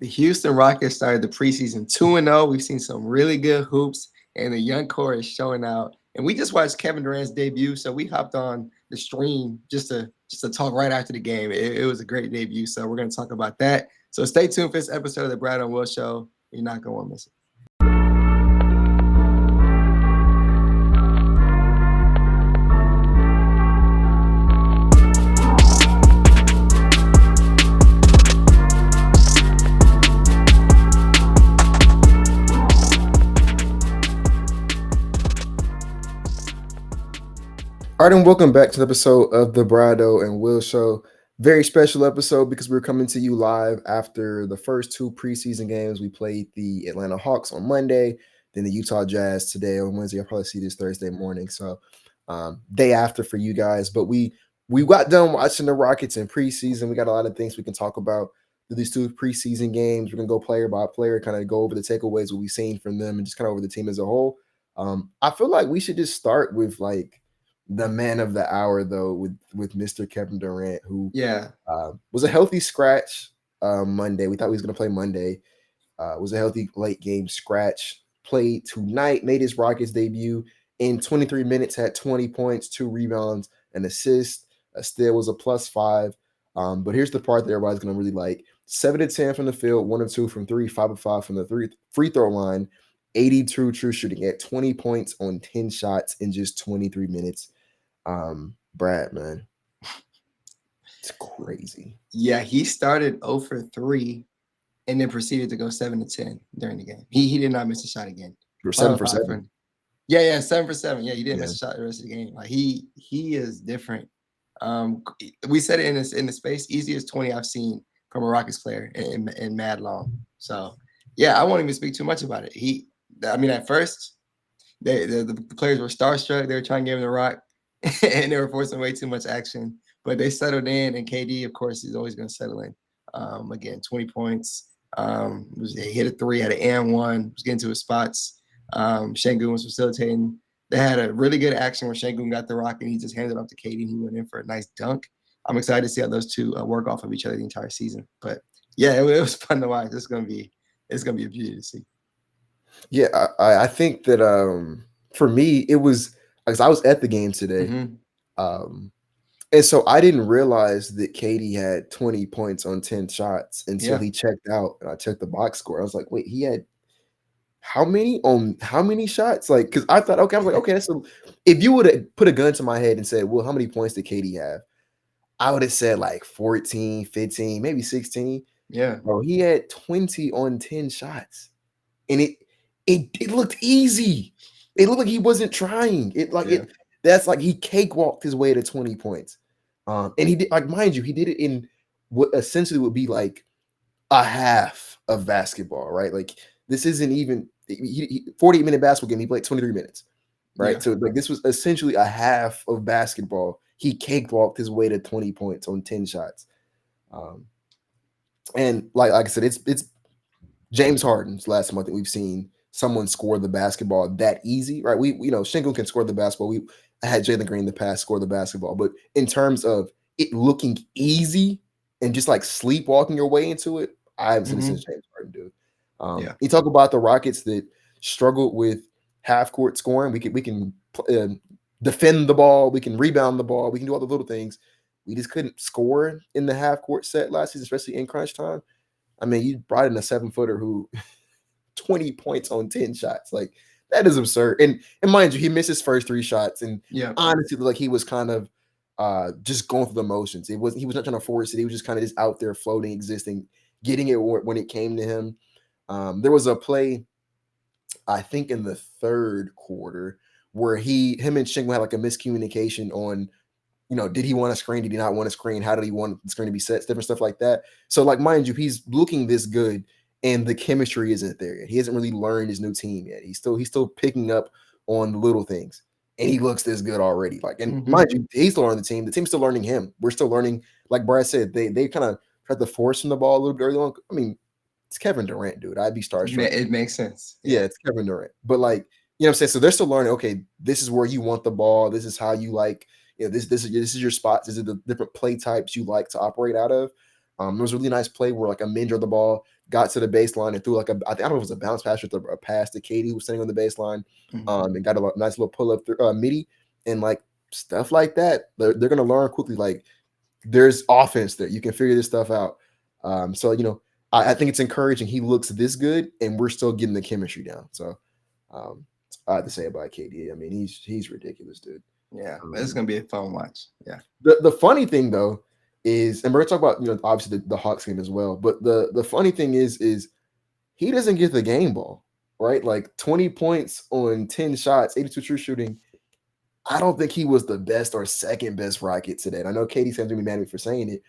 The Houston Rockets started the preseason 2-0. We've seen some really good hoops, and the young core is showing out. And we just watched Kevin Durant's debut, so we hopped on the stream just to talk right after the game. It was a great debut, so we're going to talk about that. So stay tuned for this episode of the Brad and Will Show. You're not going to want to miss it. All right, and welcome back to the episode of the Bradeaux and Will Show. Very special episode because we're coming to you live after the first two preseason games. We played the Atlanta Hawks on Monday, then the Utah Jazz today on Wednesday. I'll probably see this Thursday morning, so day after for you guys. But we got done watching the Rockets in preseason. We got a lot of things we can talk about through these two preseason games. We're gonna go player by player, kind of go over the takeaways what we've seen from them, and just kind of over the team as a whole. I feel like we should just start with like the man of the hour, though, with Mr. Kevin Durant, who was a healthy scratch Monday. We thought he was going to play Monday. Was a healthy late game scratch. Played tonight, made his Rockets debut in 23 minutes, had 20 points, 2 rebounds, an assist. Still was a +5. But here's the part that everybody's going to really like. 7 of 10 from the field, 1 of 2 from 3, 5 of 5 from the free throw line, 82 true shooting at 20 points on 10 shots in just 23 minutes. Brad, man, it's crazy. Yeah, he started 0 for 3 and then proceeded to go 7 of 10 during the game. He did not miss a shot again. You're 7 for 7. Yeah, 7 for 7. Yeah, he didn't miss a shot the rest of the game. Like he is different. We said it in the space, easiest 20 I've seen from a Rockets player in mad long. So yeah, I won't even speak too much about it. At first, the players were starstruck. They were trying to give him the rock. And they were forcing way too much action, but they settled in. And KD, of course, he's always going to settle in. Again, 20 points. He hit a 3, had an and 1, was getting to his spots. Şengün was facilitating. They had a really good action where Şengün got the rock and he just handed it off to KD and he went in for a nice dunk. I'm excited to see how those two work off of each other the entire season. But yeah, it was fun to watch. It's gonna be a beauty to see. Yeah, I think that for me it was because I was at the game today. Mm-hmm. And so I didn't realize that KD had 20 points on 10 shots until he checked out and I checked the box score. I was like, wait, he had how many shots? Like, because I thought, okay, so if you would have put a gun to my head and said, well, how many points did KD have? I would have said like 14, 15, maybe 16. Yeah. Bro, he had 20 on 10 shots. And it looked easy. It looked like he wasn't trying. That's like he cakewalked his way to 20 points. And he did, like, mind you, he did it in what essentially would be like a half of basketball, right? Like this isn't even 48-minute basketball game. He played 23 minutes, right? Yeah. So like this was essentially a half of basketball. He cakewalked his way to 20 points on 10 shots. And like I said, it's James Harden's last month that we've seen someone score the basketball that easy, right? We Şengün can score the basketball. I had Jalen Green in the past score the basketball, but in terms of it looking easy and just like sleepwalking your way into it, I haven't seen this since James Harden do. You talk about the Rockets that struggled with half court scoring. We can defend the ball, we can rebound the ball, we can do all the little things. We just couldn't score in the half court set last season, especially in crunch time. I mean, you brought in a 7-footer who 20 points on 10 shots. Like that is absurd. And mind you, he missed his first 3 shots. And honestly, like he was kind of just going through the motions. He was not trying to force it. He was just kind of just out there floating, existing, getting it when it came to him. There was a play, I think in the third quarter, where him and Şengün had like a miscommunication on, did he want a screen? Did he not want a screen? How did he want the screen to be set? Different stuff like that. So like, mind you, he's looking this good and the chemistry isn't there yet. He hasn't really learned his new team yet. He's still picking up on the little things and he looks this good already. Like, and mind you, he's still learning the team. The team's still learning him. We're still learning. Like Brad said, they kind of tried to force him the ball a little bit early on. I mean, it's Kevin Durant, dude. I'd be starstruck. It makes sense. Yeah, it's Kevin Durant. But like, what I'm saying? So they're still learning, okay, this is where you want the ball. This is how you like, this is your spots. These are the different play types you like to operate out of. There was a really nice play where like a min drove the ball, got to the baseline and threw like I don't know if it was a bounce pass or a pass to Katie who was sitting on the baseline, and got a nice little pull up midi and like stuff like that. They're gonna learn quickly. Like there's offense there. You can figure this stuff out. So I think it's encouraging. He looks this good, and we're still getting the chemistry down. So I have to say about KD. I mean, he's ridiculous, dude. Yeah, it's gonna be a fun watch. Yeah. The funny thing though is, and we're gonna talk about obviously the Hawks game as well. But the funny thing is he doesn't get the game ball, right? Like 20 points on 10 shots, 82 true shooting. I don't think he was the best or second best Rocket today. And I know Katie's going to be mad at me for saying it.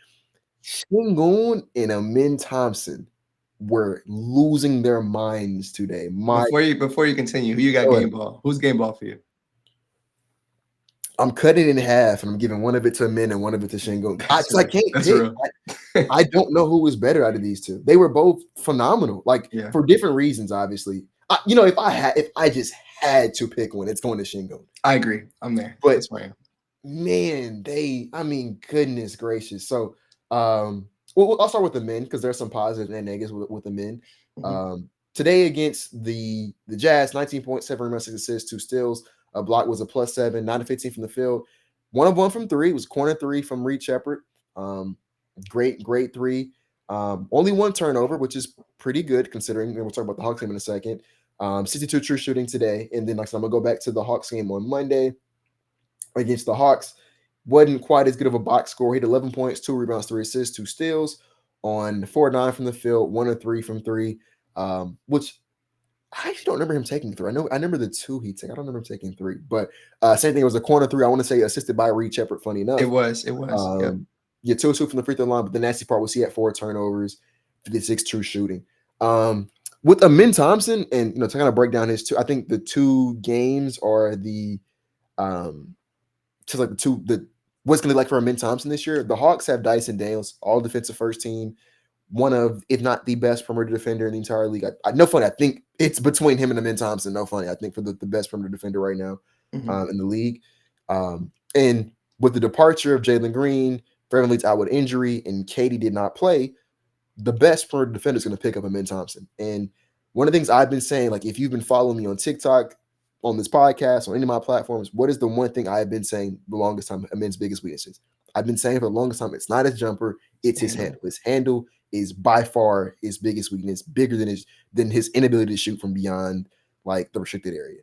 Şengün and Amin Thompson were losing their minds today. Before you continue, who you got game ball? Who's game ball for you? I'm cutting it in half, and I'm giving one of it to Amin and one of it to Şengün. I can't pick. I don't know who was better out of these two. They were both phenomenal, for different reasons, obviously. If I just had to pick one, it's going to Şengün. I agree. I'm there. But that's fine. Man, goodness gracious. So I'll start with the men because there's some positives and negatives with the men. Today against the Jazz, 19 points, 7 rebounds, 6 assists, 2 steals. A block was a +7, 9 to 15 from the field. 1 of 1 from 3. It was corner 3 from Sheppard. Great 3. Only 1 turnover, which is pretty good considering. And we'll talk about the Hawks game in a second. 62 true shooting today. And then like I said, I'm going to go back to the Hawks game on Monday against the Hawks. Wasn't quite as good of a box score. He had 11 points, 2 rebounds, 3 assists, 2 steals on 4-9 from the field, 1 of 3 from 3, which I actually don't remember him taking 3. I remember the 2 he took. I don't remember him taking 3. But same thing, it was a corner 3. I want to say assisted by Sheppard, funny enough. It was. Yeah, 2 from the free throw line, but the nasty part was he had 4 turnovers, 56 true shooting. With Amin Thompson, and to kind of break down his 2, I think the 2 games are what's going to be like for Amin Thompson this year. The Hawks have Dyson Daniels, all defensive first team, one of, if not the best perimeter defender in the entire league. No funny. I think it's between him and Amin Thompson. No funny. I think for the best perimeter defender right now in the league. And with the departure of Jalen Green, Freeman Leeds out with injury, and Katie did not play, the best perimeter defender is going to pick up Amin Thompson. And one of the things I've been saying, like if you've been following me on TikTok, on this podcast, on any of my platforms, what is the one thing I've been saying the longest time Amin's biggest weaknesses? I've been saying for the longest time, it's not his jumper, it's his handle. His handle is by far his biggest weakness, bigger than his inability to shoot from beyond like the restricted area.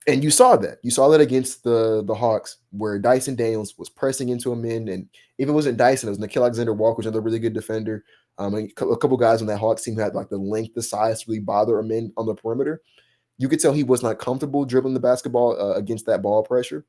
And you saw that. You saw that against the Hawks, where Dyson Daniels was pressing into Amin, and if it wasn't Dyson, it was Nickeil Alexander-Walker, was another really good defender. A couple guys on that Hawks team had like the length, the size to really bother Amin on the perimeter. You could tell he was not comfortable dribbling the basketball against that ball pressure.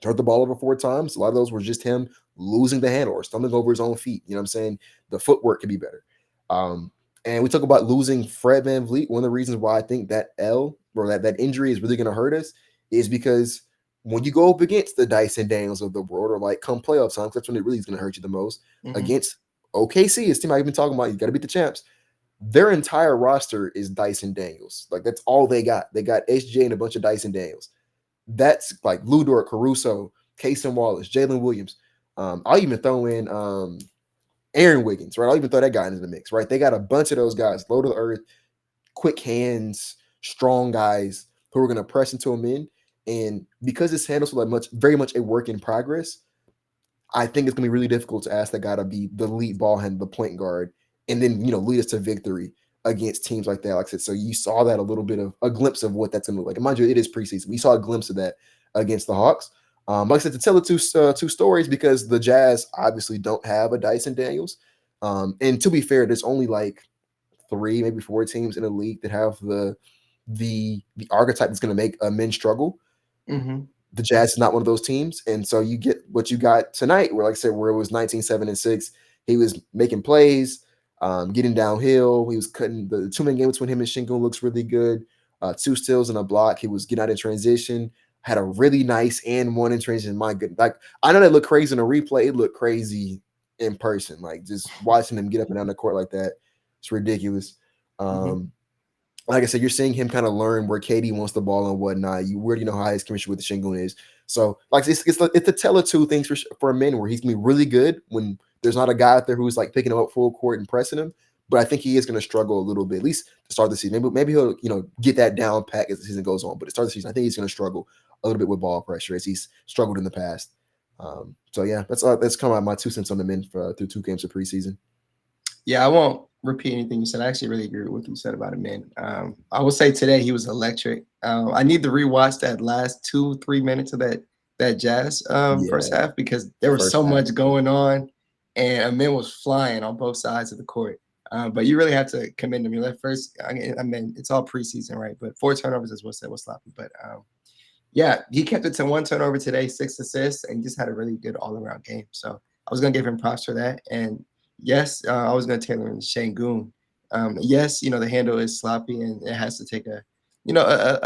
Turned the ball over 4 times. A lot of those were just him losing the handle or stumbling over his own feet. You know what I'm saying? The footwork could be better. And we talk about losing Fred VanVleet. One of the reasons why I think that that injury is really going to hurt us is because when you go up against the Dyson Daniels of the world, or like come playoff time, that's when it really is going to hurt you the most. Against OKC, his team I've been talking about, you got to beat the champs. Their entire roster is Dyson Daniels. Like that's all they got. They got HJ and a bunch of Dyson Daniels. That's like Lou Dort, Caruso, Cason Wallace, Jalen Williams. I'll even throw in Aaron Wiggins, right? I'll even throw that guy into the mix, right? They got a bunch of those guys, low to the earth, quick hands, strong guys who are going to press into him in. And because his handles are very much a work in progress, I think it's going to be really difficult to ask that guy to be the lead ball handler, the point guard, and then, lead us to victory against teams like that. Like I said, so you saw that a glimpse of what that's going to look like. And mind you, it is preseason. We saw a glimpse of that against the Hawks. Like I said, to tell the two stories, because the Jazz obviously don't have a Dyson Daniels. And to be fair, there's only like 3, maybe 4 teams in the league that have the archetype that's going to make a men struggle. The Jazz is not one of those teams. And so you get what you got tonight, where, like I said, where it was 19-7-6, he was making plays, getting downhill. He was cutting the 2-man game between him and Şengün looks really good. 2 steals and a block. He was getting out in transition. Had a really nice and one in transition. My goodness. Like, I know that looked crazy in a replay. It looked crazy in person. Like, just watching him get up and down the court like that, it's ridiculous. Like I said, you're seeing him kind of learn where KD wants the ball and whatnot. You already know how his chemistry with the Şengün is. So, like, it's a tell of 2 things for a man, where he's going to be really good when There's not a guy out there who's like picking him up full court and pressing him. But I think he is going to struggle a little bit, at least to start the season. Maybe he'll, get that down pat as the season goes on. But to start the season, I think he's going to struggle a little bit with ball pressure as he's struggled in the past. So yeah, that's kind of my 2 cents on the men through 2 games of preseason. Yeah, I won't repeat anything you said. I actually really agree with what you said about him, man. I will say today he was electric. I need to rewatch that last 2-3 minutes of that Jazz first half because there was so much going on, and Amin was flying on both sides of the court. But you really have to commend him. I mean, it's all preseason, right? But 4 turnovers is what said was sloppy. But yeah, he kept it to 1 turnover today, 6 assists, and just had a really good all-around game. So I was gonna give him props for that. And yes, I was gonna tailor him to Şengün. Yes, the handle is sloppy and it has to take a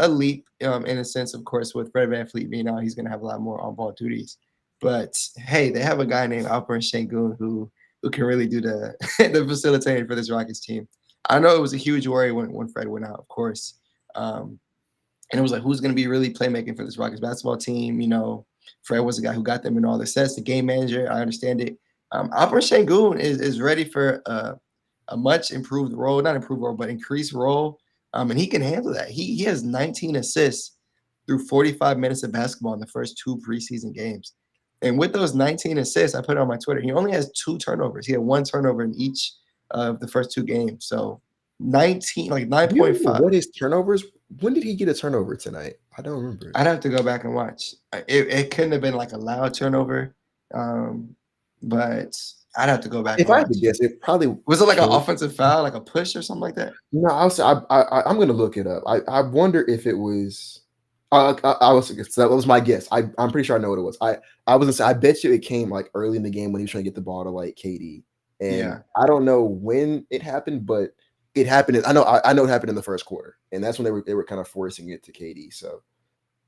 leap in a sense. Of course, with Fred VanVleet being out, he's gonna have a lot more on-ball duties. But hey, they have a guy named Alperen Sengun who can really do the the facilitating for this Rockets team. I know it was a huge worry when Fred went out, of course. And it was like, who's going to be really playmaking for this Rockets basketball team? Fred was the guy who got them in all the sets, the game manager. I understand it. Alperen Sengun is ready for a much improved role, not improved role, but increased role. And he can handle that. He has 19 assists through 45 minutes of basketball in the first 2 preseason games. And with those 19 assists, I put it on my Twitter, he only has 2 turnovers. He had 1 turnover in each of the first 2 games. So 19, like 9.5. What his turnovers? When did he get a turnover tonight? I don't remember. I'd have to go back and watch. It couldn't have been like a loud turnover, but I'd have to go back. If I had to guess, it probably was it like an offensive foul, like a push or something like that. No, I'm going to look it up. I wonder if it was. That was my guess. I'm pretty sure I know what it was. I was gonna say I bet you it came like early in the game when he was trying to get the ball to like KD, and I don't know when it happened, but it happened. I know it happened in the first quarter, and that's when they were kind of forcing it to KD. So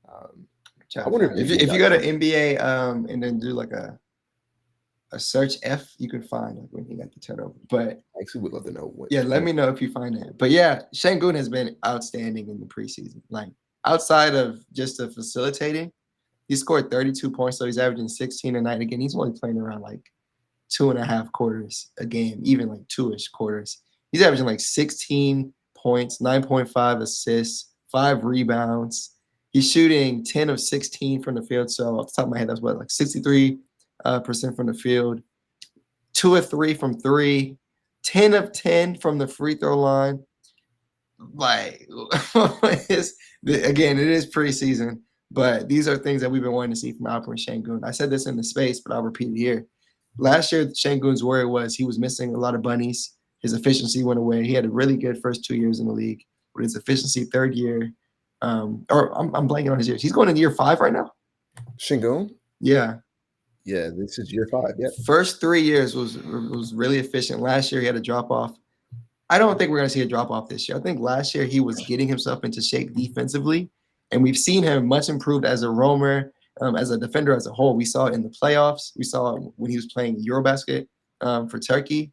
I wonder if you go to NBA and then do like a search F, you can find like when he got the turnover. But I actually would love to know what. Yeah, let me know if you find that. But yeah, Şengün has been outstanding in the preseason. Like outside of just the facilitating, he scored 32 points, so he's averaging 16 a night. Again, he's only playing around like 2.5 quarters a game, even like 2-ish quarters. He's averaging like 16 points, 9.5 assists, 5 rebounds. He's shooting 10 of 16 from the field. So off the top of my head, that's what, like 63% from the field, 2 of 3 from 3, 10 of 10 from the free throw line. Like, again, it is preseason, but these are things that we've been wanting to see from Alperen Sengun. I said this in the space, but I'll repeat it here. Last year, Şengün's worry was he was missing a lot of bunnies. His efficiency went away. He had a really good first 2 years in the league, but his efficiency third year, I'm blanking on his years. He's going into year 5 right now. Şengün? Yeah. Yeah, this is year 5. Yeah. First 3 years was really efficient. Last year he had a drop off. I don't think we're going to see a drop off this year. I think last year he was getting himself into shape defensively, and we've seen him much improved as a roamer, as a defender as a whole. We saw it in the playoffs. We saw it when he was playing Eurobasket for Turkey,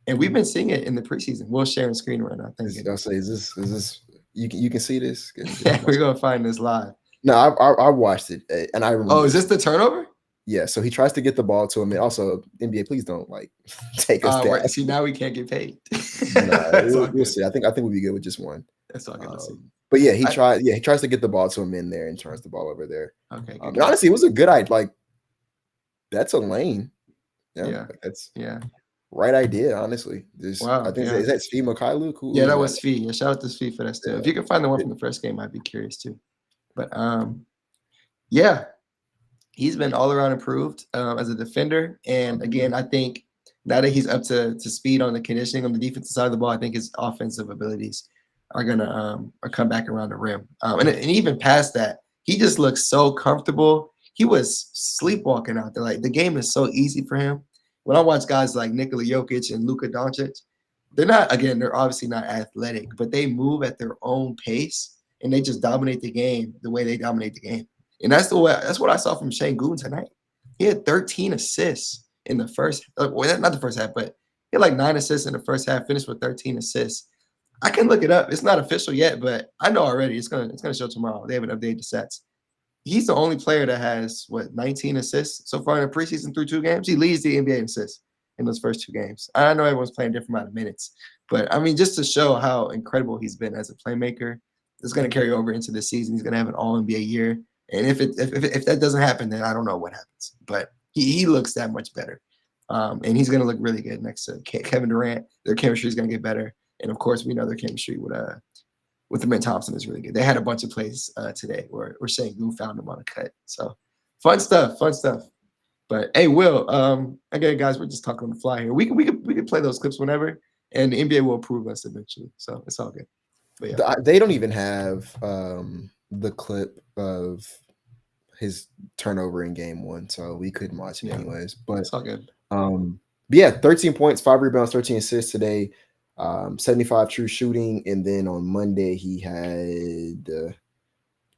and we've been seeing it in the preseason. We'll share a screen right now. Thank you. I'll say, is this you can see this? Yeah, we're gonna find this live. No, I watched it, and I remember. Oh, is this the turnover? Yeah, so he tries to get the ball to him. And also, NBA, please don't like take us down. Right. See, now we can't get paid. We'll see. I think we'll be good with just 1. That's all good to see. But yeah, he tries to get the ball to him in there and turns the ball over there. Okay. And honestly, it was a good idea. Like, that's a lane. Yeah. That's right idea. Honestly, wow. I think is that Svi Mykhailiuk? Yeah, that was Svi. Yeah, shout out to Svi for that too. If you can find the one from the first game, I'd be curious too. But yeah. He's been all around improved as a defender. And again, I think now that he's up to speed on the conditioning on the defensive side of the ball, I think his offensive abilities are gonna come back around the rim. And even past that, he just looks so comfortable. He was sleepwalking out there. Like the game is so easy for him. When I watch guys like Nikola Jokic and Luka Doncic, they're obviously not athletic, but they move at their own pace and they just dominate the game the way they dominate the game. And that's what I saw from Şengün tonight. He had 13 assists in the first, well, not the first half, but he had like 9 assists in the first half, finished with 13 assists. I can look it up. It's not official yet, but I know already it's gonna show tomorrow. They haven't updated the sets. He's the only player that has 19 assists so far in the preseason through 2 games. He leads the NBA in assists. in those first 2 games. I know everyone's playing a different amount of minutes, but I mean, just to show how incredible he's been as a playmaker, it's going to carry over into the season. He's going to have an All NBA year, and if that doesn't happen, then I don't know what happens. But he looks that much better, and he's going to look really good next to Kevin Durant. Their chemistry is going to get better, and of course, we know their chemistry with the Thompson is really good. They had a bunch of plays today where Şengün found them on a cut. So fun stuff. But hey, Will, again, guys, we're just talking on the fly here. We could play those clips whenever, and the NBA will approve us eventually. So it's all good. But yeah. They don't even have the clip of his turnover in game 1, so we couldn't watch it anyways. But it's all good. Yeah, 13 points, 5 rebounds, 13 assists today. 75 true shooting, and then on Monday he had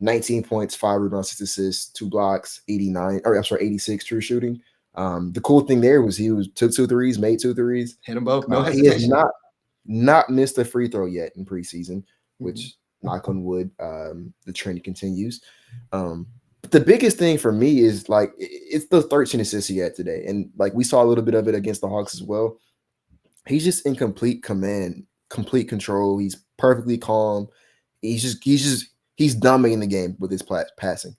19 points, 5 rebounds, 6 assists, 2 blocks, 86 true shooting. The cool thing there was he took 2 threes, made 2 threes, hit them both. No hesitation. He has hesitation. not missed a free throw yet in preseason, which knock on wood, the trend continues. But the biggest thing for me is like it's the 13 assists he had today, and like we saw a little bit of it against the Hawks as well. He's just in complete command, complete control. He's perfectly calm. He's dominating the game with his passing.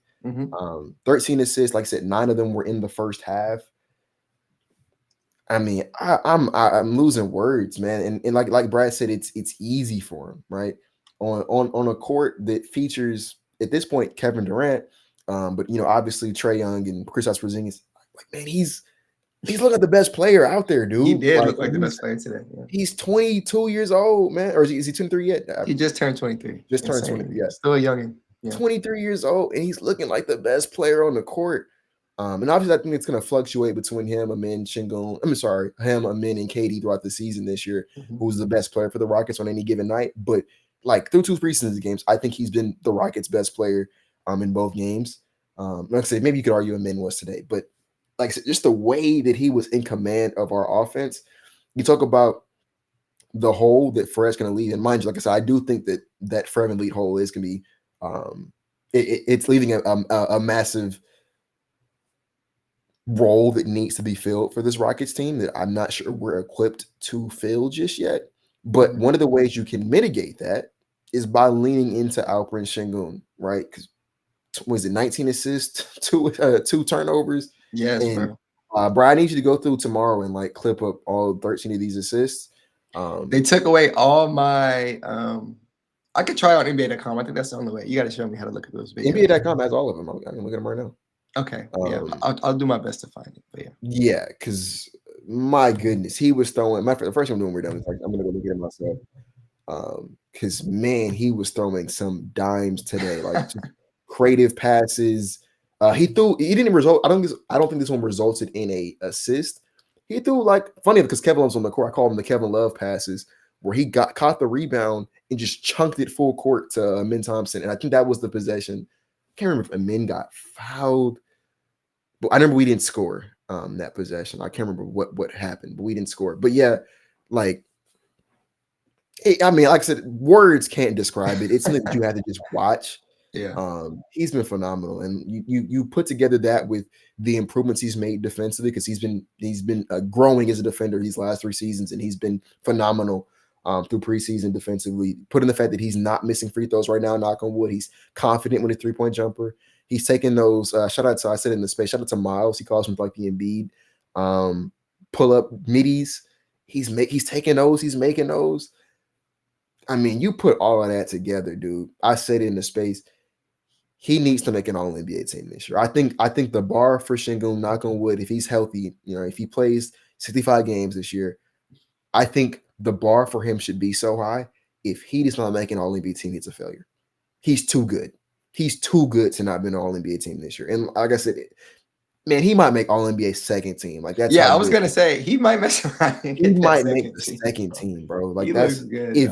13 assists, like I said, 9 of them were in the first half. I mean, I'm losing words, man. And like Brad said, it's easy for him, right? On a court that features at this point Kevin Durant, but obviously Trae Young and Kristaps Porzingis. Like, man, he's looking like the best player out there, dude. He did look like the best player today. Yeah. He's 22 years old, man. Or is he 23 yet? He just turned 23. Just turned 23. Yeah, still a youngin. Yeah. 23 years old, and he's looking like the best player on the court. And obviously, I think it's going to fluctuate between him, Amin, Şengün. Him, Amin, and KD throughout the season this year. Who's the best player for the Rockets on any given night? But like through 2 preseason games, I think he's been the Rockets' best player in both games. Like I said, maybe you could argue Amin was today, but like I said, just the way that he was in command of our offense. You talk about the hole that Fred's going to leave, and mind you, like I said, I do think that Fred and lead hole is going to be it's leaving a massive role that needs to be filled for this Rockets team that I'm not sure we're equipped to fill just yet. But one of the ways you can mitigate that is by leaning into Alperen Sengun, right? Because was it 19 assists, 2 turnovers? Yes, and, bro, I need you to go through tomorrow and like clip up all 13 of these assists. They took away all my I could try out NBA.com. I think that's the only way. You got to show me how to look at those videos. NBA.com has all of them. I can look at them right now. Okay. Yeah. I'll do my best to find it. But yeah. Yeah, because my goodness, he was throwing the first one doing we're done. Like, I'm gonna go look at it myself. Because man, he was throwing some dimes today, like creative passes. He didn't result. I don't think this one resulted in a assist. He threw like funny because Kevin Love's on the court. I call them the Kevin Love passes, where he caught the rebound and just chunked it full court to Amin Thompson. And I think that was the possession. I can't remember if Amin got fouled, but I remember we didn't score that possession. I can't remember what happened, but we didn't score. But yeah, like, I mean, like I said, words can't describe it. It's something that you have to just watch. Yeah. He's been phenomenal, and you put together that with the improvements he's made defensively, because he's been growing as a defender these last 3 seasons, and he's been phenomenal through preseason defensively. Put in the fact that he's not missing free throws right now, knock on wood. He's confident with his 3-point jumper. He's taking those. Shout out to I said in the space. Shout out to Miles. He calls him like the Embiid pull up middies. He's taking those. He's making those. I mean, you put all of that together, dude. I said it in the space. He needs to make an All-NBA team this year. I think the bar for Şengün, knock on wood, if he's healthy, if he plays 65 games this year, I think the bar for him should be so high. If he does not make an All-NBA team, it's a failure. He's too good. He's too good to not be an All-NBA team this year. And like I said, man, he might make All-NBA second team. Like that's I was gonna say he might mess around. He might make the second team, bro. Like he that's good, if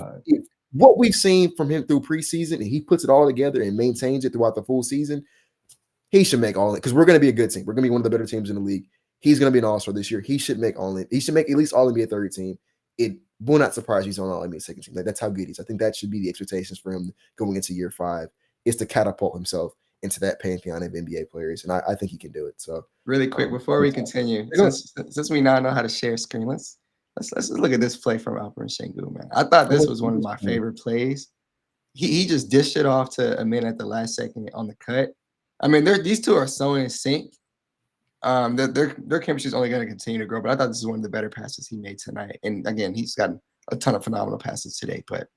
what we've seen from him through preseason, and he puts it all together and maintains it throughout the full season, he should make all, because we're going to be a good team. We're going to be one of the better teams in the league. He's going to be an all-star this year. He should make at least All-NBA third team. It will not surprise you he's on All-NBA second team. Like, that's how good he is. I think that should be the expectations for him going into year 5, is to catapult himself into that pantheon of NBA players, and I think he can do it. So really quick before we continue, since we now know how to share screen, let's just look at this play from Alperen Sengun, man. I thought this was one of my favorite plays. He just dished it off to a man at the last second on the cut. I mean, these two are so in sync. Their chemistry is only going to continue to grow. But I thought this is one of the better passes he made tonight. And again, he's gotten a ton of phenomenal passes today. But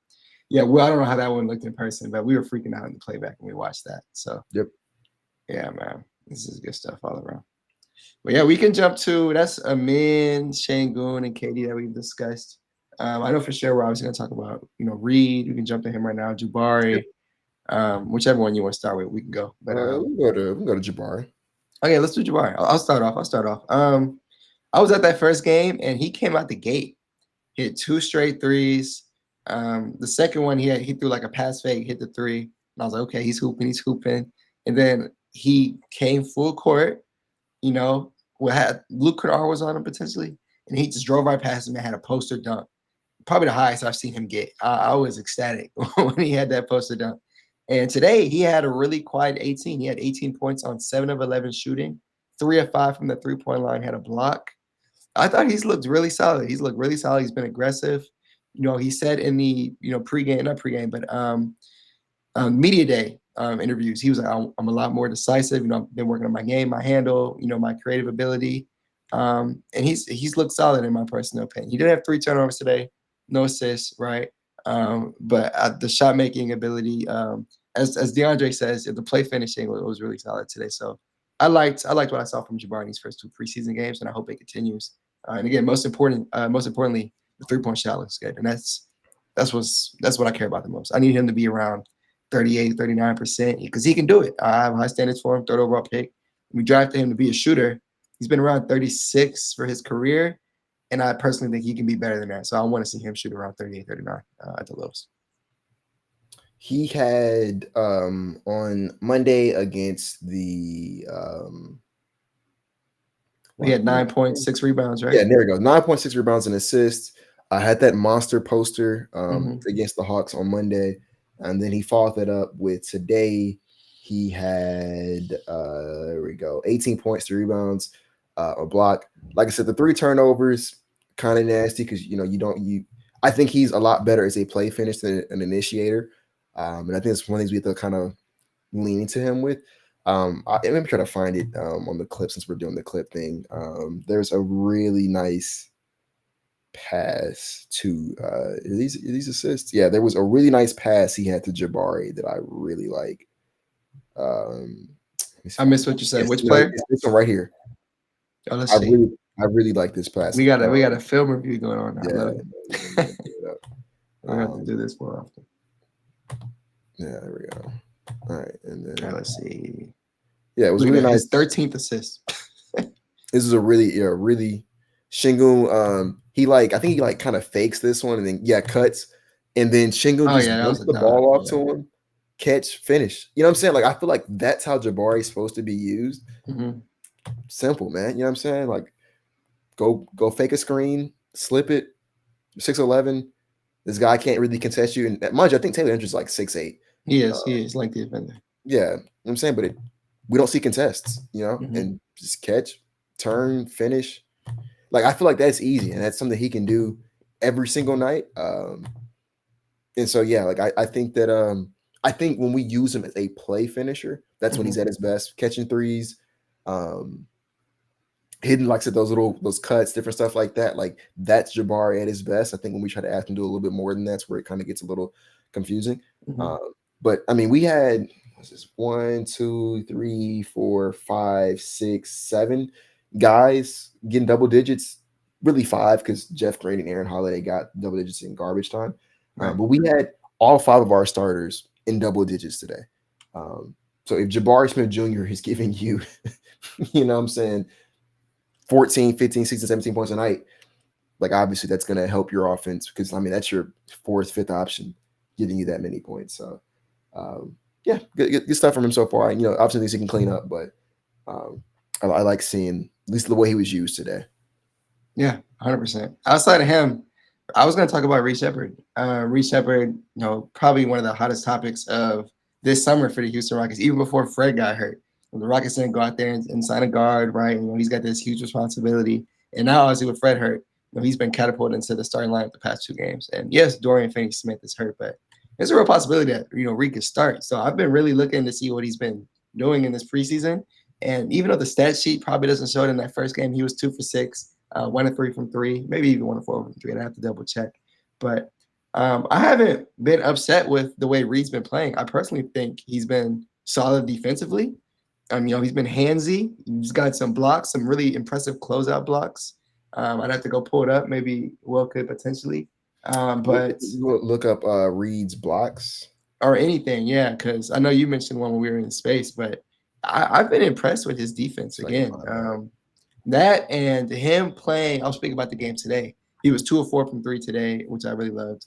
yeah, well, I don't know how that one looked in person, but we were freaking out in the playback when we watched that. So yeah, man, this is good stuff all around. But yeah, we can jump to that's Amin, Şengün, and Katie that we've discussed. I know for sure we're obviously going to talk about Reed. We can jump to him right now. Jabari, whichever one you want to start with, we can go. But we can go to Jabari. Okay, let's do Jabari. I'll start off. I was at that first game and he came out the gate, hit 2 straight threes. The second one he threw like a pass fake, hit the 3, and I was like, okay, he's hooping. And then he came full court. Luke Kennard was on him potentially, and he just drove right past him and had a poster dunk. Probably the highest I've seen him get. I was ecstatic when he had that poster dunk. And today he had a really quiet 18. He had 18 points on 7 of 11 shooting, 3 of 5 from the 3-point line, had a block. I thought he's looked really solid. He's looked really solid. He's been aggressive. He said in the, not pregame, but media day interviews, he was like, I'm a lot more decisive. I've been working on my game, my handle, my creative ability. And he's looked solid in my personal opinion. He did have 3 turnovers today, no assists, right? But the shot making ability, as DeAndre says, the play finishing was really solid today. So I liked what I saw from Jabari in these first 2 preseason games, and I hope it continues. And again, most importantly, the 3-point shot looks good, and that's what I care about the most. I need him to be around 38, 39% because he can do it. I have high standards for him. 3rd overall pick. We drafted him to be a shooter. He's been around 36 for his career. And I personally think he can be better than that. So I want to see him shoot around 38, 39 at the lowest. He had on Monday against the he had 9.6 rebounds, right? Yeah, there we go. 9.6 rebounds and assists. I had that monster poster against the Hawks on Monday. And then he followed that up with today. He had there we go, 18 points, 3 rebounds, a block. Like I said, the 3 turnovers kind of nasty because I think he's a lot better as a play finish than an initiator. And I think it's one of the things we have to kind of lean into him with. Let me try to find it on the clip since we're doing the clip thing. There's a really nice pass to are these assists? Yeah, there was a really nice pass he had to Jabari that I really like. I missed what you said. Which player? This one right here. Oh, let's see. I really like this pass. We got a film review going on now. Yeah, I love it. We're gonna have to do this more often. Yeah, there we go. All right, and then let's see. Yeah, it was really nice. His 13th assist. This is a really Şengün. I think he kind of fakes this one and then cuts, and then Şengün just the ball off to him, catch, finish. You know what I'm saying? Like I feel like that's how Jabari is supposed to be used. Mm-hmm. Simple, man. You know what I'm saying? Like go fake a screen, slip it. 6'11". This guy can't really contest you, and mind you, I think Taylor Andrews like 6'8". He is like the defender. Yeah, you know what I'm saying, but we don't see contests, and just catch, turn, finish. Like I feel like that's easy, and that's something he can do every single night. And so like I think that I think when we use him as a play finisher, that's when he's at his best, catching threes, hitting like I said, those cuts, different stuff like that. Like that's Jabari at his best. I think when we try to ask him to do a little bit more than that's where it kind of gets a little confusing. But I mean, we had 1, 2, 3, 4, 5, 6, 7 guys getting double digits. Really 5 because Jeff Green and Aaron Holiday got double digits in garbage time. But we had all 5 of our starters in double digits today. So if Jabari Smith Jr. is giving you, you know what I'm saying, 14, 15, 16, 17 points a night, like obviously that's going to help your offense because, I mean, that's your 4th, 5th option giving you that many points. So, good stuff from him so far. And, obviously things he can clean up, but I like seeing at least the way he was used today. Yeah, 100%. Outside of him, I was going to talk about Reed Sheppard. Reed Sheppard, probably one of the hottest topics of this summer for the Houston Rockets, even before Fred got hurt. And the Rockets didn't go out there and sign a guard, right? And, he's got this huge responsibility. And now, obviously, with Fred hurt, he's been catapulted into the starting lineup the past 2 games. And yes, Dorian Finney-Smith is hurt, but there's a real possibility that, Reed could start. So I've been really looking to see what he's been doing in this preseason. And even though the stat sheet probably doesn't show it in that first game, he was 2 for 6, 1 of 3 from 3, maybe even 1 of 4 from 3. And I have to double check. But I haven't been upset with the way Reed's been playing. I personally think he's been solid defensively. He's been handsy. He's got some blocks, some really impressive closeout blocks. I'd have to go pull it up. Maybe Will could potentially. But look up Reed's blocks or anything, yeah, because I know you mentioned one when we were in space, but I've been impressed with his defense again. That and him playing. I'll speak about the game today. He was 2 of 4 from 3 today, which I really loved.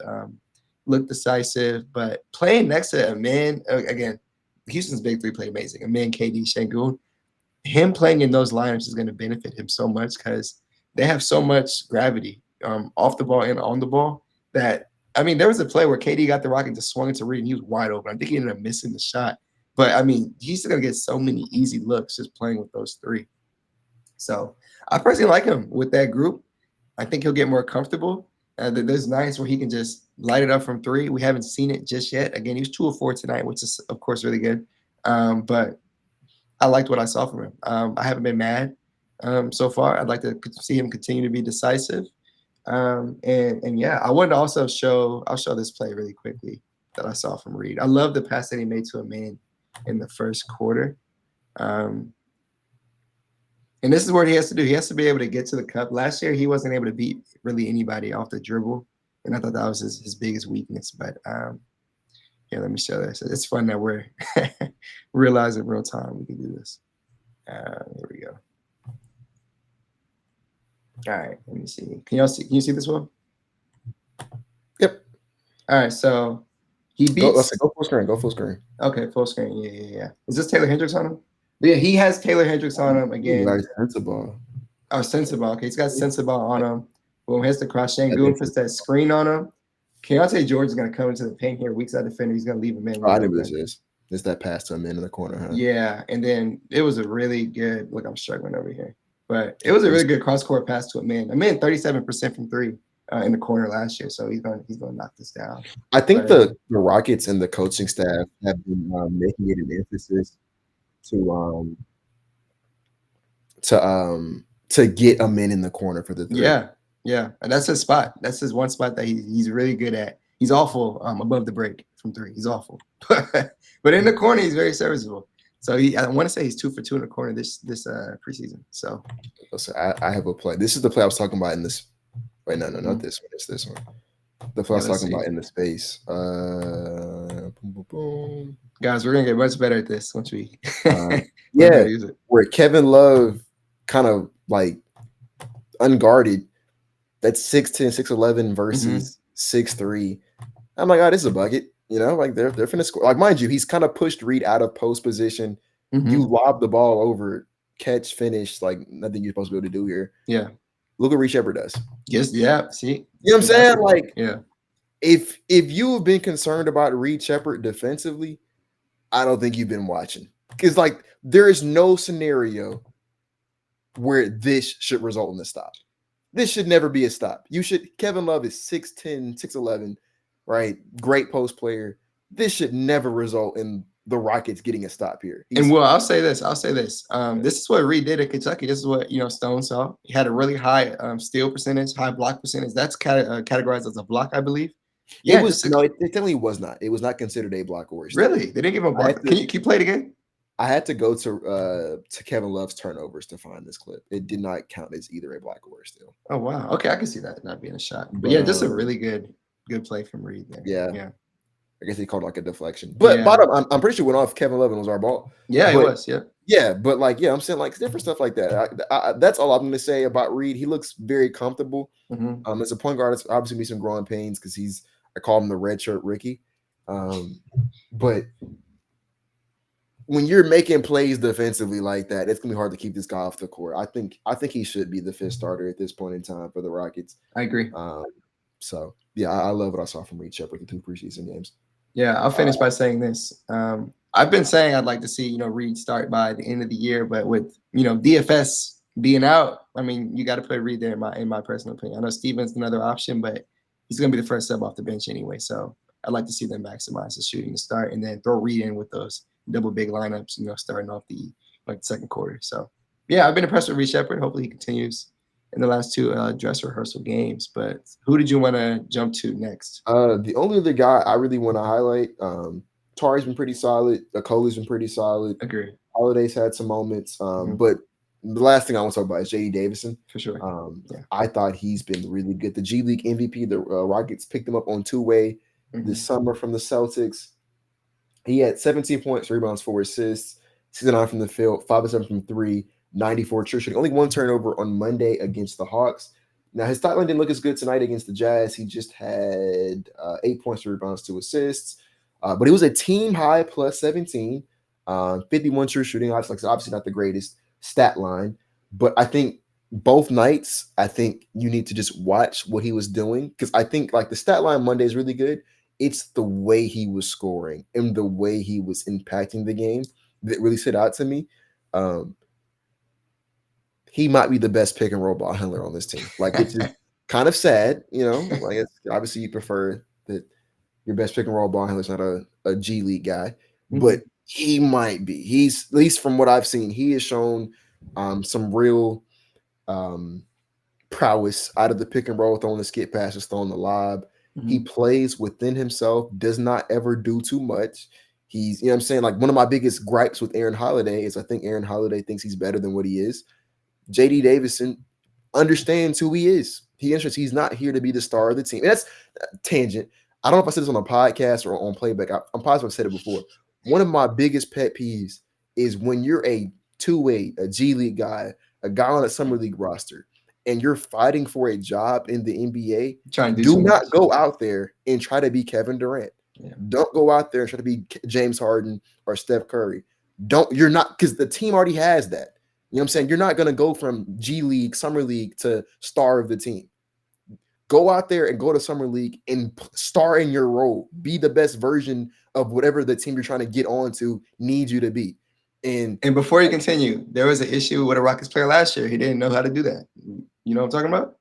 Looked decisive, but playing next to a man again. Houston's big 3 played amazing. A man, KD, Şengün. Him playing in those lineups is going to benefit him so much because they have so much gravity off the ball and on the ball that, there was a play where KD got the rock and just swung into Reed and he was wide open. I think he ended up missing the shot. But, he's still going to get so many easy looks just playing with those 3. So I personally like him with that group. I think he'll get more comfortable. There's nights where he can just light it up from 3. We haven't seen it just yet. Again, he was 2 of 4 tonight, which is, of course, really good. But I liked what I saw from him. I haven't been mad so far. I'd like to see him continue to be decisive. And yeah, I wanted to also I'll show this play really quickly that I saw from Reed. I love the pass that he made to a man in the first quarter. And this is what he has to do. He has to be able to get to the cup. Last year, he wasn't able to beat really anybody off the dribble. And I thought that was his biggest weakness. But yeah, let me show this. It's fun that we're realizing real time we can do this. Here we go. All right, let me see. Can you see this one? Yep. All right, so he beats. Go full screen. Go full screen. Okay, full screen. Yeah. Is this Taylor Hendricks on him? But yeah, he has Taylor Hendricks on him again. Sensible. Oh, Sensible. Okay, he's got Sensible on him. Boom, hits the cross. Şengün puts that screen on him. Keontae George is going to come into the paint here. Weak side defender. He's going to leave him in. I know this is. It's that pass to him in the corner, huh? Yeah, and then it was a really good – look, I'm struggling over here. But it was a really good cross-court pass to a man. 37% from 3 in the corner last year, so he's going to knock this down. I think the Rockets and the coaching staff have been making it an emphasis to get a man in the corner for the 3. Yeah, and that's his spot. That's his one spot that he's really good at. He's awful above the break from 3. He's awful, but in the corner he's very serviceable. So I want to say he's 2 for 2 in the corner this preseason. So I have a play. This is the play I was talking about in this. Wait, no, not this one. It's this one. The play I was talking about in the space. Boom, boom, boom. Guys, we're gonna get much better at this once we. Use it. Where Kevin Love kind of like unguarded. That's 6'10", 6'11" versus 6'3". I'm like, this is a bucket. Like they're finna score. Like, mind you, he's kind of pushed Reed out of post position. You lob the ball over, catch, finish, like nothing you're supposed to be able to do here. Yeah. Look what Reed Sheppard does. Yes, yeah. See? You know what I'm saying? Like, yeah. If you have been concerned about Reed Sheppard defensively, I don't think you've been watching. Because like there is no scenario where this should result in a stop. This should never be a stop. Kevin Love is 6'10", 6'11", right? Great post player. This should never result in the Rockets getting a stop here. I'll say this. This is what Reed did at Kentucky. This is what Stone saw. He had a really high steal percentage, high block percentage. That's categorized as a block, I believe. Yeah, it definitely was not. It was not considered a block or a steal. Really? They didn't give him a block. Can you play it again? I had to go to Kevin Love's turnovers to find this clip. It did not count as either a block or a steal. Oh wow. Okay, I can see that not being a shot. But yeah, just a really good play from Reed there. Yeah. I guess he called like a deflection. But bottom, I'm pretty sure it went off Kevin Love and was our ball. Yeah, it was. Yeah. Yeah, but like, I'm saying like different stuff like that. That's all I'm going to say about Reed. He looks very comfortable. As a point guard, it's obviously be some growing pains because I call him the red shirt Ricky. But when you're making plays defensively like that, it's gonna be hard to keep this guy off the court. I think he should be the 5th starter at this point in time for the Rockets. I agree. So yeah, I love what I saw from Reed Sheppard the 2 preseason games. Yeah, I'll finish by saying this. I've been saying I'd like to see, Reed start by the end of the year, but with, DFS being out, I mean, you got to put Reed there in my personal opinion. I know Steven's another option, but he's going to be the first sub off the bench anyway. So I'd like to see them maximize the shooting to start and then throw Reed in with those double big lineups, starting off the second quarter. So yeah, I've been impressed with Reed Sheppard. Hopefully he continues in the last two dress rehearsal games. But who did you want to jump to next? The only other guy I really want to highlight, Tari's been pretty solid. Okoli's been pretty solid. Agree. Holiday's had some moments. But the last thing I want to talk about is J.D. Davidson. For sure. I thought he's been really good. The G League MVP, the Rockets picked him up on two-way this summer from the Celtics. He had 17 points, rebounds, 4 assists, 6-9 from the field, 5-7 from 3, 94 true shooting. Only one turnover on Monday against the Hawks. Now, his stat line didn't look as good tonight against the Jazz. He just had 8 points, 2 rebounds, 2 assists. But it was a team high plus 17, 51 true shooting. Obviously not the greatest stat line. But I think both nights, I think you need to just watch what he was doing. Because I think the stat line Monday is really good. It's the way he was scoring and the way he was impacting the game that really stood out to me. He might be the best pick and roll ball handler on this team. Which is kind of sad, obviously you prefer that your best pick and roll ball handler is not a G League guy, but he might be. He's, at least from what I've seen, he has shown some real prowess out of the pick and roll, throwing the skip passes, throwing the lob. He plays within himself, does not ever do too much. He's, one of my biggest gripes with Aaron Holiday is I think Aaron Holiday thinks he's better than what he is. J.D. Davidson understands who he is. He's not here to be the star of the team. And that's a tangent. I don't know if I said this on a podcast or on playback. I'm positive I've said it before. One of my biggest pet peeves is when you're a two-way, a G League guy, a guy on a summer league roster, and you're fighting for a job in the NBA, do not go out there and try to be Kevin Durant. Yeah. Don't go out there and try to be James Harden or Steph Curry. You're not, because the team already has that. You know what I'm saying? You're not going to go from G League, Summer League to star of the team. Go out there and go to Summer League and star in your role. Be the best version of whatever the team you're trying to get on to needs you to be. And before you continue, there was an issue with a Rockets player last year. He didn't know how to do that. You know what I'm talking about?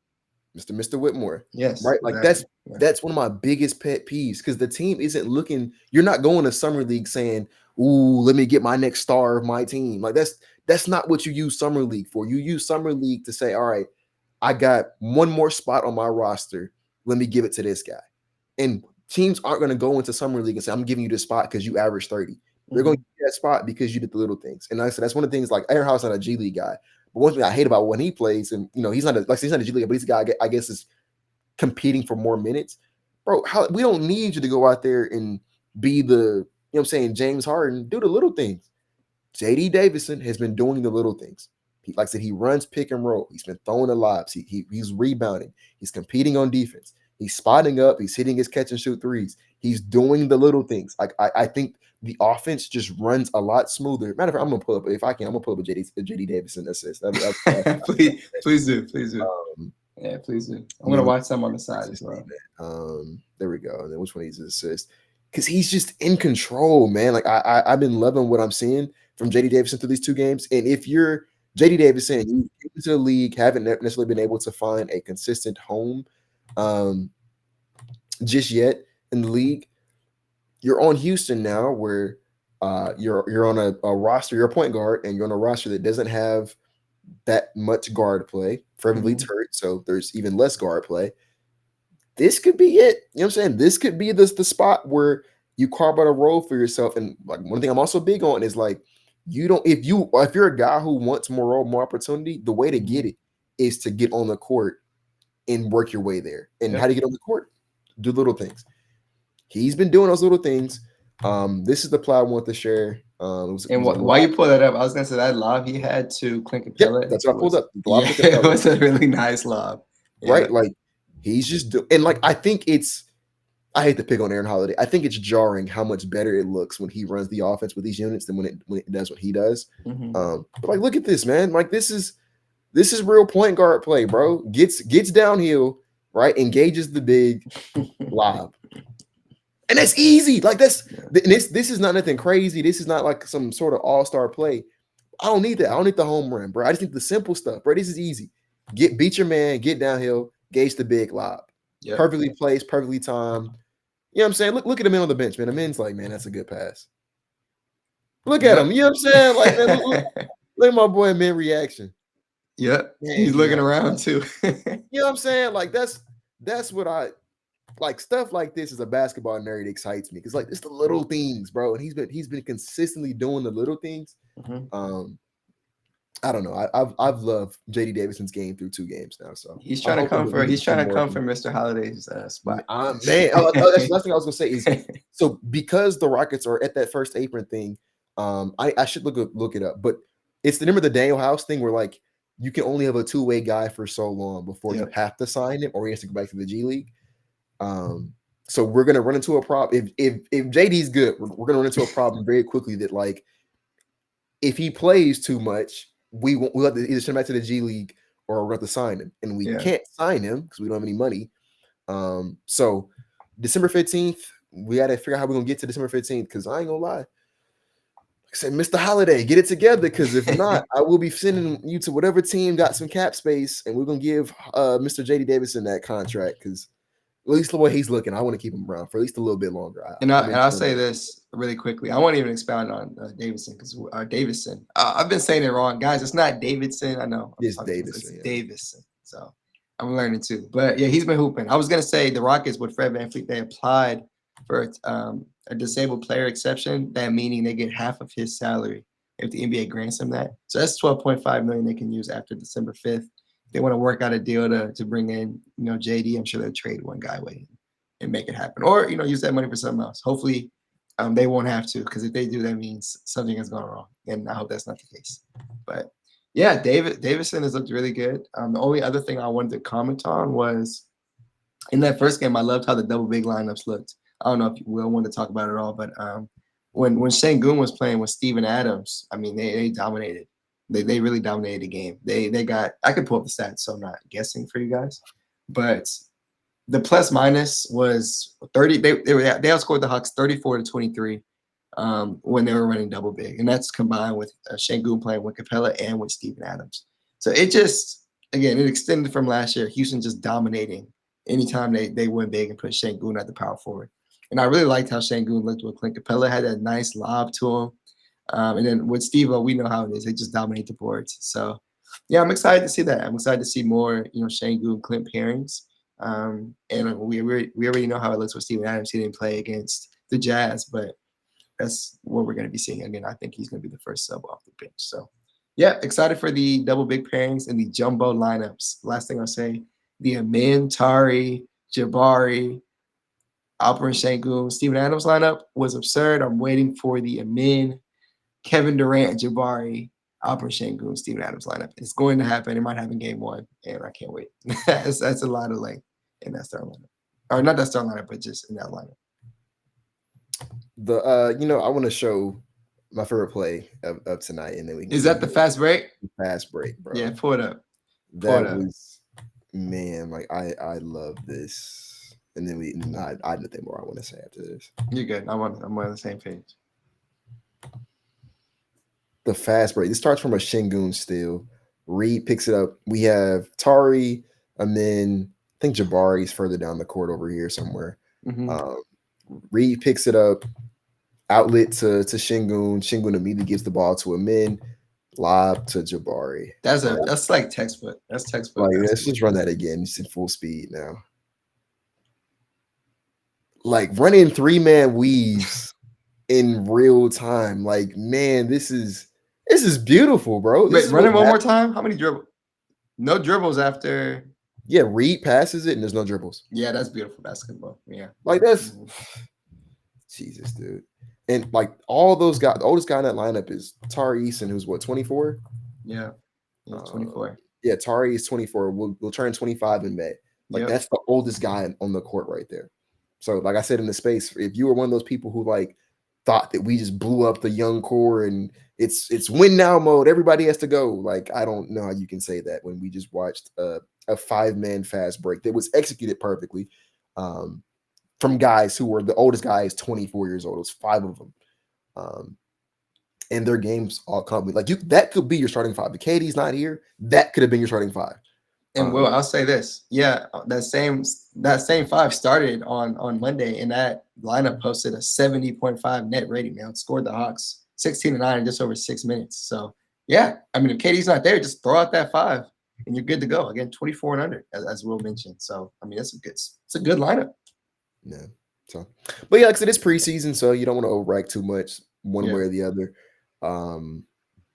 Mr. Whitmore. Yes. Right? Exactly. That's one of my biggest pet peeves, because the team isn't looking – you're not going to Summer League saying, ooh, let me get my next star of my team. That's not what you use Summer League for. You use Summer League to say, all right, I got one more spot on my roster. Let me give it to this guy. And teams aren't going to go into Summer League and say, I'm giving you this spot because you average 30. They're going to give you that spot because you did the little things. And like I said, that's one of the things, Aaron Howard's not a G League guy. But one thing I hate about when he plays, and he's not a G League guy, but he's a guy I guess is competing for more minutes. Bro, we don't need you to go out there and be the, James Harden. Do the little things. J.D. Davidson has been doing the little things. Like I said, he runs pick and roll. He's been throwing the lobs. He's rebounding. He's competing on defense. He's spotting up. He's hitting his catch and shoot threes. He's doing the little things. I think the offense just runs a lot smoother. Matter of fact, I'm gonna pull up, if I can, I'm gonna pull up a J.D. Davidson assist. Please do. Yeah, please do. I'm gonna watch some on the side as well. There we go. And then which one is his assist? Because he's just in control, man. I've been loving what I'm seeing from J.D. Davidson through these two games. And if you're J.D. Davidson and you came into the league, haven't necessarily been able to find a consistent home just yet in the league, you're on Houston now, where you're on a roster, you're a point guard, and you're on a roster that doesn't have that much guard play. Fred VanVleet's hurt, so there's even less guard play. This could be it. You know what I'm saying? This could be the spot where you carve out a role for yourself. And one thing I'm also big on is if you're a guy who wants more role, more opportunity, the way to get it is to get on the court and work your way there. And how to get on the court? Do little things. He's been doing those little things. This is the play I want to share. While you pull that up, I was gonna say that lob he had to Clint Capella. Yeah, that's what I pulled up. It was a really nice lob. Yeah. Right? He's just I think I hate to pick on Aaron Holiday. I think it's jarring how much better it looks when he runs the offense with these units than when it does what he does. But look at this, man. This is real point guard play, bro. Gets downhill, right? Engages the big lob. And that's easy. Like Yeah. this is not nothing crazy. This is not like some sort of all-star play. I don't need that. I don't need the home run, bro. I just need the simple stuff, bro. This is easy. Beat your man, get downhill, gauge the big lob. Yep. Perfectly placed, perfectly timed. You know what I'm saying? Look at him on the bench, man. The man's like, man, that's a good pass. Look at him. You know what I'm saying? Like, man, look at my boy man reaction. Yep. Man, He's looking around too. you know what I'm saying? Like, that's what I like. Stuff like this as a basketball nerd excites me because like it's the little things, bro. And he's been consistently doing the little things. I don't know. I've loved JD Davidson's game through 2 games now. So he's trying to come for Mr. Holiday's spot. Man, that's the last thing I was gonna say is so because the Rockets are at that first apron thing, I should look it up, but it's the the Daniel House thing where like you can only have a 2-way guy for so long before you have to sign him or he has to go back to the G League. So we're gonna run into a problem if JD's good, we're gonna run into a problem very quickly that like if he plays too much, we'll have to either send him back to the G League or we're going to have to sign him, and we can't sign him because we don't have any money. So December 15th, we got to figure out how we're gonna get to December 15th because I ain't gonna lie. I said, Mr. Holiday, get it together because if not, I will be sending you to whatever team got some cap space, and we're gonna give Mr. JD Davidson that contract because at least the way he's looking, I want to keep him around for at least a little bit longer. I'll say this really quickly. I won't even expound on Davidson because Davidson. I've been saying it wrong, guys. It's not Davidson. I know. It's Davidson. It's Davidson. So I'm learning too. But yeah, he's been hooping. I was gonna say the Rockets with Fred VanVleet, they applied for a disabled player exception. That meaning they get half of his salary if the NBA grants him that. So that's $12.5 million they can use after December 5th. They want to work out a deal to bring in, JD. I'm sure they'll trade one guy away and make it happen, or use that money for something else. Hopefully, they won't have to, because if they do, that means something has gone wrong, and I hope that's not the case. But yeah, Davidson has looked really good. The only other thing I wanted to comment on was in that first game, I loved how the double big lineups looked. I don't know if you will want to talk about it at all, but when Şengün was playing with Steven Adams, I mean they dominated. They really dominated the game. They got, I could pull up the stats, so I'm not guessing for you guys, but the plus minus was 30. They outscored the Hawks 34-23 when they were running double big, and that's combined with Şengün playing with Capella and with Steven Adams. So it just, again, it extended from last year. Houston just dominating anytime they went big and put Şengün at the power forward. And I really liked how Şengün looked with Clint Capella, had that nice lob to him. And then with Steve-O, we know how it is. They just dominate the boards. So, yeah, I'm excited to see that. I'm excited to see more, Şengün, Clint pairings. And we already know how it looks with Steven Adams. He didn't play against the Jazz, but that's what we're going to be seeing. Again, I think he's going to be the first sub off the bench. So, yeah, excited for the double big pairings and the jumbo lineups. Last thing I'll say, the Amin, Tari, Jabari, Alperen Sengun, Steven Adams lineup was absurd. I'm waiting for the Amin, Kevin Durant, Jabari, Alperen Sengun, Steven Adams lineup. It's going to happen. It might happen game 1, and I can't wait. that's a lot of length in that starting lineup, or not that starting lineup, but just in that lineup. I want to show my favorite play of tonight, and then we can. Is that the fast break? Fast break, bro. Yeah, pull it up. That was, man, like I love this. And then I have nothing more I want to say after this. You're good. I'm on the same page. The fast break. This starts from a Şengün steal. Reed picks it up. We have Tari, and then I think Jabari's further down the court over here somewhere. Reed picks it up. Outlet to Şengün. Şengün immediately gives the ball to Amin. Lob to Jabari. That's like textbook. That's textbook. Like, let's just run that again. It's in full speed now. Like running 3-man weaves in real time. Like, man, this is beautiful, bro. Wait, run it one more time. How many dribbles? No dribbles after. Yeah, Reed passes it and there's no dribbles. Yeah, that's beautiful basketball. Yeah, like that's Jesus, dude. And like all those guys, the oldest guy in that lineup is Tari Eason, who's what, 24? Yeah, 24. Yeah, Tari is 24. We'll turn 25 in May. Like that's the oldest guy on the court right there. So, like I said in the space, if you were one of those people who like thought that we just blew up the young core and it's win now mode, everybody has to go. Like, I don't know how you can say that when we just watched a 5-man fast break that was executed perfectly. from guys who were the oldest guy is 24 years old. It was 5 of them. And their games all come like that could be your starting 5. If KD's not here, that could have been your starting 5. And Will, I'll say this. Yeah, that same 5 started on Monday, and that lineup posted a 70.5 net rating. Now it scored the Hawks 16-9 in just over 6 minutes. So yeah, I mean, if KD's not there, just throw out that 5 and you're good to go. Again, 24 and under, as Will mentioned. So I mean, it's a good lineup. Yeah. So, but yeah, like I said, it's preseason, so you don't want to overreact too much one way or the other.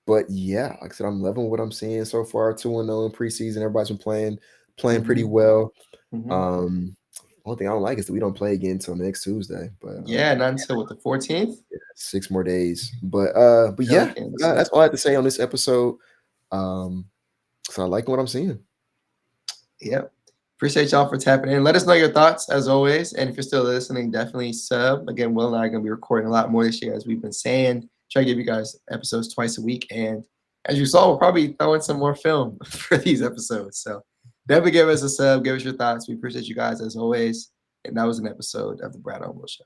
But yeah, like I said, I'm loving what I'm seeing so far. 2-0 in preseason. Everybody's been playing pretty well. Only thing I don't like is that we don't play again until next Tuesday. But yeah, not until the 14th. Yeah, 6 more days. But yeah, that's all I have to say on this episode. So I like what I'm seeing. Yep. Appreciate y'all for tapping in. Let us know your thoughts as always. And if you're still listening, definitely sub. Again, Will and I are going to be recording a lot more this year, as we've been saying. Try to give you guys episodes twice a week. And as you saw, we'll probably throw in some more film for these episodes. So definitely give us a sub. Give us your thoughts. We appreciate you guys as always. And that was an episode of the Bradeaux Show.